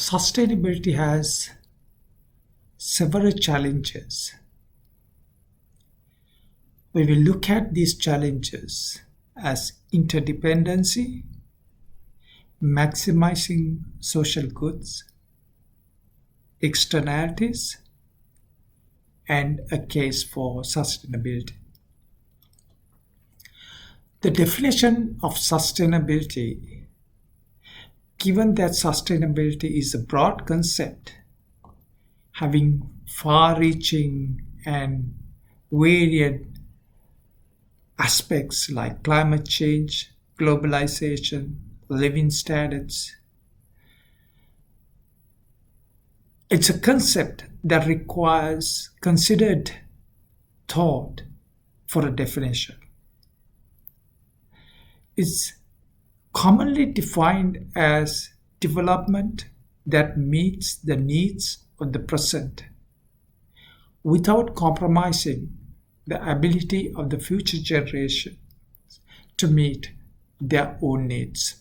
Sustainability has several challenges. We will look at these challenges as interdependency, maximizing social goods, externalities, and a case for sustainability. The definition of sustainability, given that sustainability is a broad concept having far reaching and varied aspects like climate change, globalization, living standards. It's a concept that requires considered thought for a definition. It's commonly defined as development that meets the needs of the present without compromising the ability of the future generations to meet their own needs.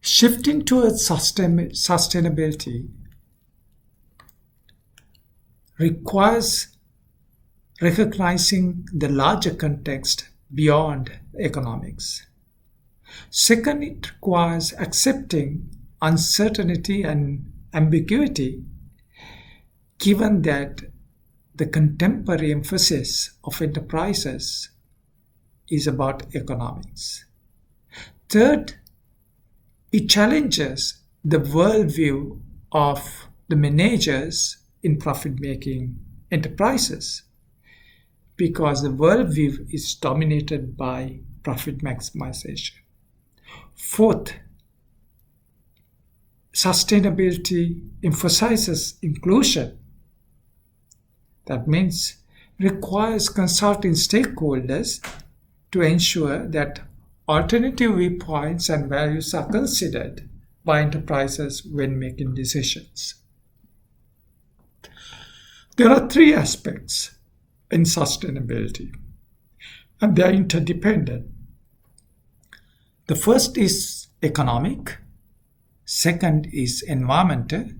Shifting towards sustainability requires recognizing the larger context beyond economics. Second, it requires accepting uncertainty and ambiguity, given that the contemporary emphasis of enterprises is about economics. Third, it challenges the worldview of the managers in profit-making enterprises because the worldview is dominated by profit maximization. Fourth, sustainability emphasizes inclusion. That means requires consulting stakeholders to ensure that alternative viewpoints and values are considered by enterprises when making decisions. There are three aspects in sustainability, and they are interdependent. The first is economic, second is environmental,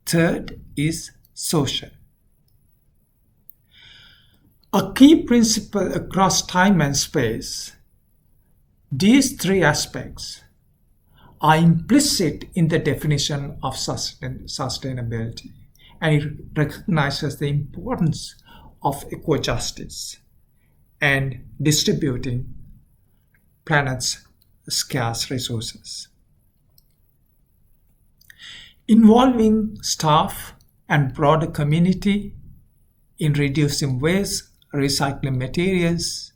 third is social. A key principle across time and space, these three aspects are implicit in the definition of sustainability, and it recognizes the importance of eco-justice and distributing planet's scarce resources. Involving staff and broader community in reducing waste, recycling materials,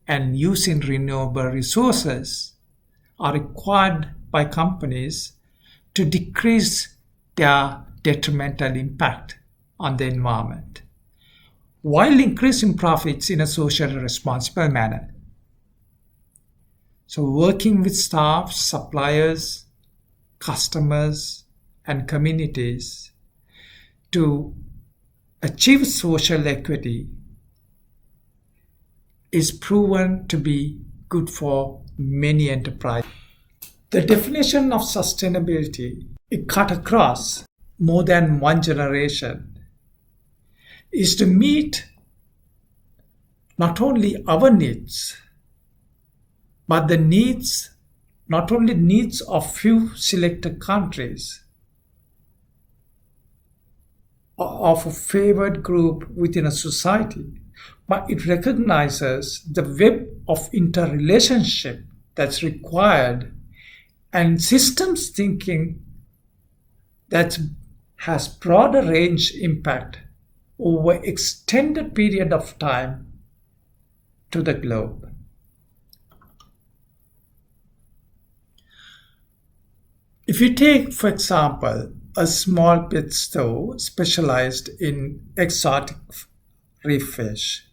and using renewable resources are required by companies to decrease their detrimental impact on the environment, while increasing profits in a socially responsible manner. So working with staff, suppliers, customers, and communities to achieve social equity is proven to be good for many enterprises. The definition of sustainability, it cut across more than one generation, is to meet not only our needs, but the needs, not only needs of few selected countries, of a favored group within a society, but it recognizes the web of interrelationship that's required and systems thinking that has broader range impact over extended period of time to the globe. If you take, for example, a small pet store specialized in exotic reef fish,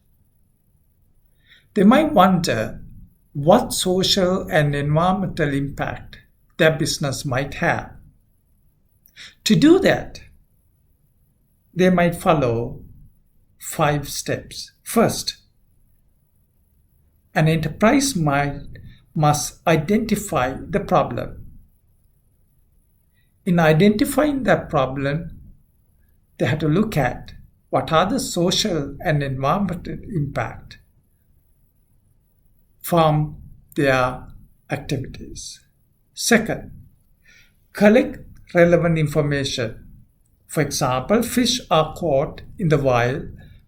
they might wonder what social and environmental impact their business might have. To do that, they might follow 5 steps. First, an enterprise must identify the problem In identifying that problem, they had to look at what are the social and environmental impact from their activities. Second, collect relevant information. For example, fish are caught in the wild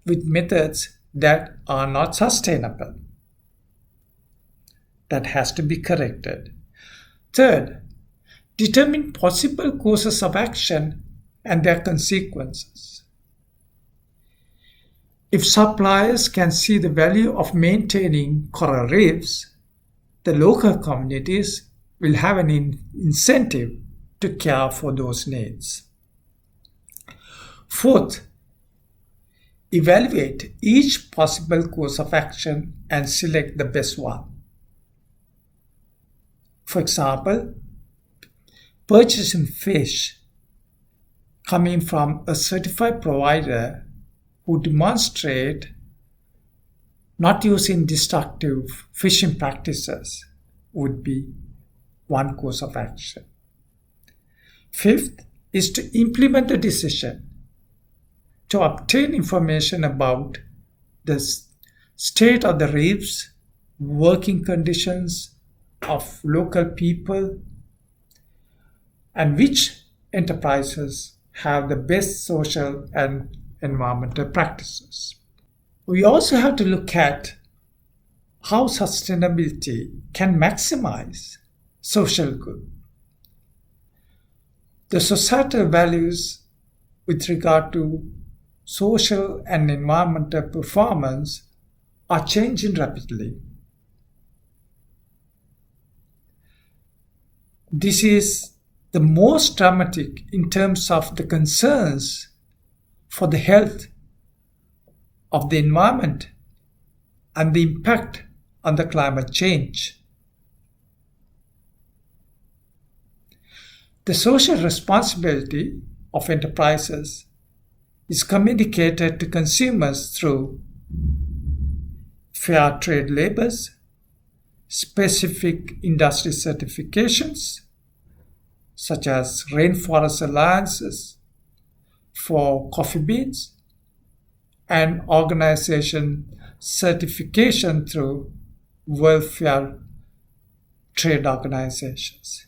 with methods that are not sustainable. That has to be corrected. Third, determine possible courses of action and their consequences. If suppliers can see the value of maintaining coral reefs, the local communities will have an incentive to care for those needs. Fourth, evaluate each possible course of action and select the best one. For example, purchasing fish coming from a certified provider who demonstrate not using destructive fishing practices would be one course of action. Fifth is to implement the decision, to obtain information about the state of the reefs, working conditions of local people, and which enterprises have the best social and environmental practices. We also have to look at how sustainability can maximize social good. The societal values with regard to social and environmental performance are changing rapidly. This is the most dramatic in terms of the concerns for the health of the environment and the impact on the climate change. The social responsibility of enterprises is communicated to consumers through fair trade labels, specific industry certifications, such as Rainforest Alliances for coffee beans, and organization certification through welfare trade organizations.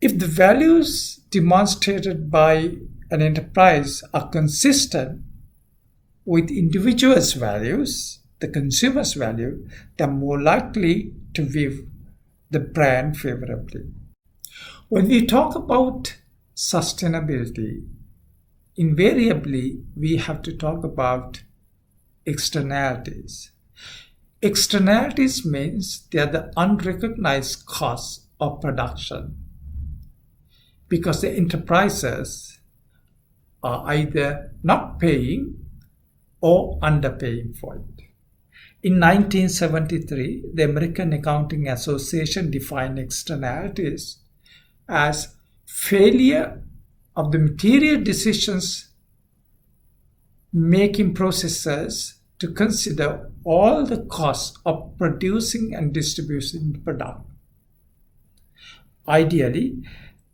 If the values demonstrated by an enterprise are consistent with individuals' values, the consumer's value, they're more likely to view the brand favorably. When we talk about sustainability, invariably we have to talk about externalities. Externalities means they are the unrecognized costs of production because the enterprises are either not paying or underpaying for it. In 1973, the American Accounting Association defined externalities as failure of the material decisions making processes to consider all the costs of producing and distributing the product. Ideally,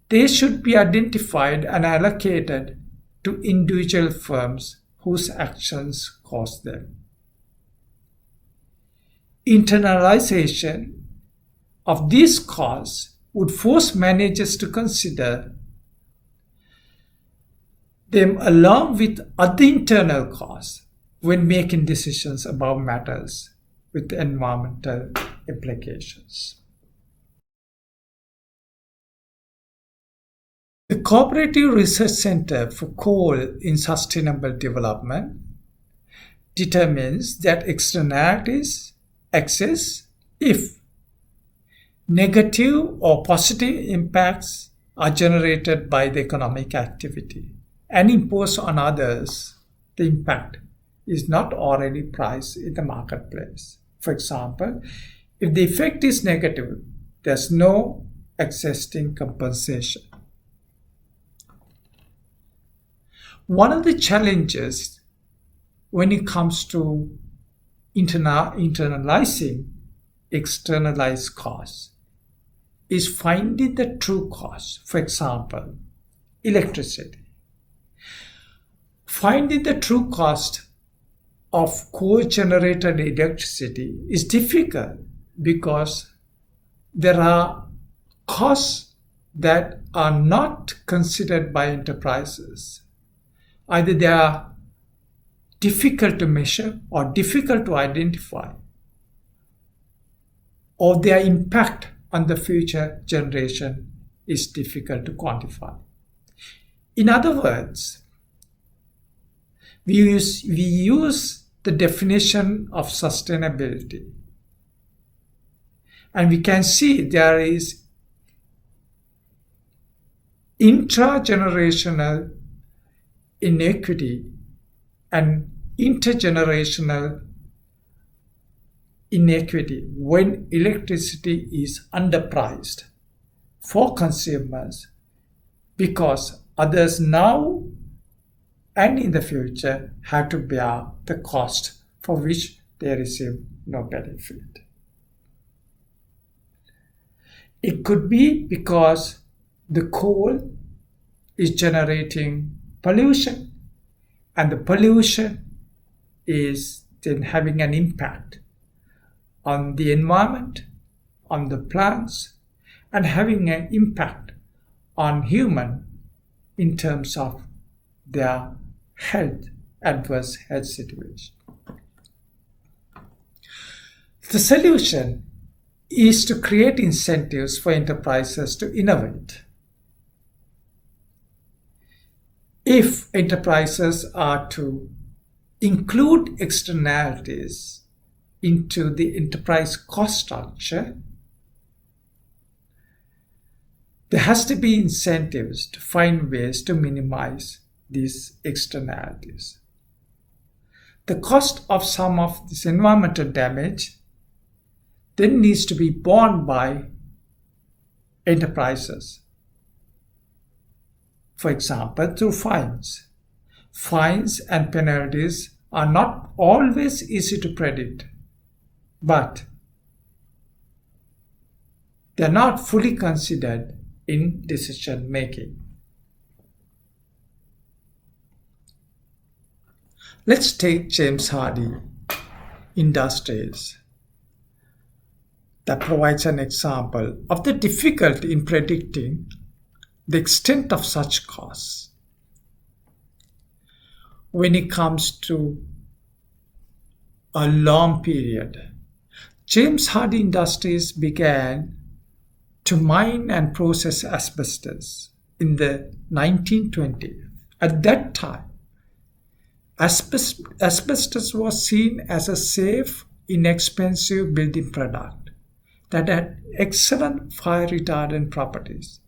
they should be identified and allocated to individual firms whose actions cause them. Internalization of these costs would force managers to consider them along with other internal costs when making decisions about matters with environmental implications. The Cooperative Research Center for Coal in Sustainable Development determines that externalities exist if negative or positive impacts are generated by the economic activity and imposed on others. The impact is not already priced in the marketplace. For example, if the effect is negative, there's no existing compensation. One of the challenges when it comes to internalizing externalized costs is finding the true cost. For example, electricity. Finding the true cost of co-generated electricity is difficult because there are costs that are not considered by enterprises. Either they are difficult to measure or difficult to identify, or their impact on the future generation is difficult to quantify. In other words, we use the definition of sustainability, and we can see there is intragenerational inequity and intergenerational inequity when electricity is underpriced for consumers because others now and in the future have to bear the cost for which they receive no benefit. It could be because the coal is generating pollution, and the pollution is then having an impact on the environment, on the plants, and having an impact on human in terms of their adverse health situation. The solution is to create incentives for enterprises to innovate. If enterprises are to include externalities into the enterprise cost structure, there has to be incentives to find ways to minimize these externalities. The cost of some of this environmental damage then needs to be borne by enterprises. For example, through fines. Fines and penalties are not always easy to predict, but they are not fully considered in decision making. Let's take James Hardie Industries. That provides an example of the difficulty in predicting the extent of such costs when it comes to a long period. James Hardie Industries began to mine and process asbestos in the 1920s. At that time, asbestos was seen as a safe, inexpensive building product that had excellent fire retardant properties.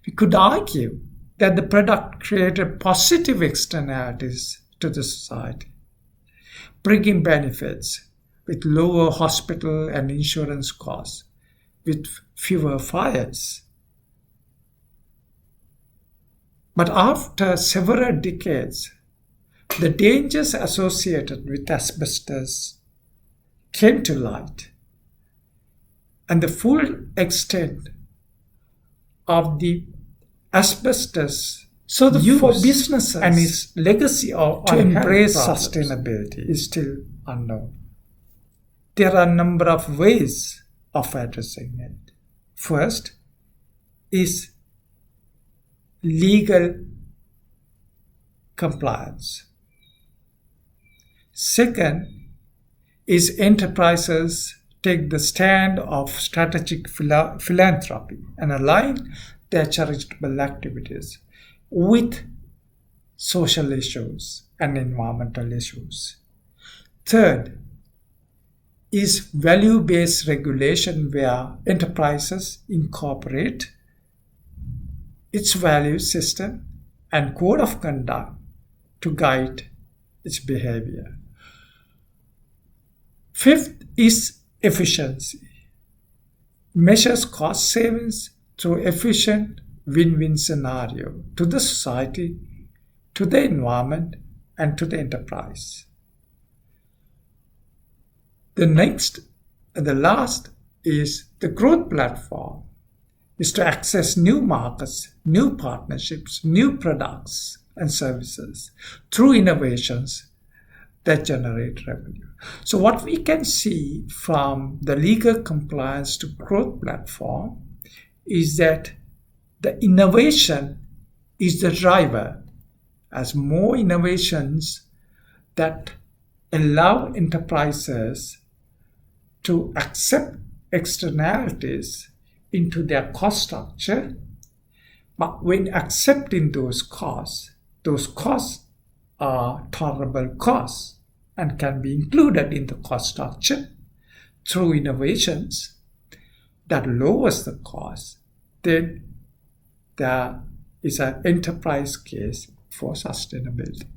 We could argue that the product created positive externalities to the society, bringing benefits with lower hospital and insurance costs, with fewer fires. But after several decades, the dangers associated with asbestos came to light, and the full extent of the asbestos for businesses and its legacy to embrace sustainability is still unknown. There are a number of ways of addressing it. First is legal compliance. Second is enterprises take the stand of strategic philanthropy and align their charitable activities with social issues and environmental issues. Third is value-based regulation, where enterprises incorporate its value system and code of conduct to guide its behavior. Fifth is efficiency. Measures cost savings through efficient win-win scenario to the society, to the environment, and to the enterprise. The next and the last is the growth platform. is to access new markets, new partnerships, new products and services through innovations that generate revenue. So what we can see from the legal compliance to growth platform is that the innovation is the driver. As more innovations that allow enterprises to accept externalities into their cost structure, but when accepting those costs are tolerable costs and can be included in the cost structure through innovations that lowers the cost, then there is an enterprise case for sustainability.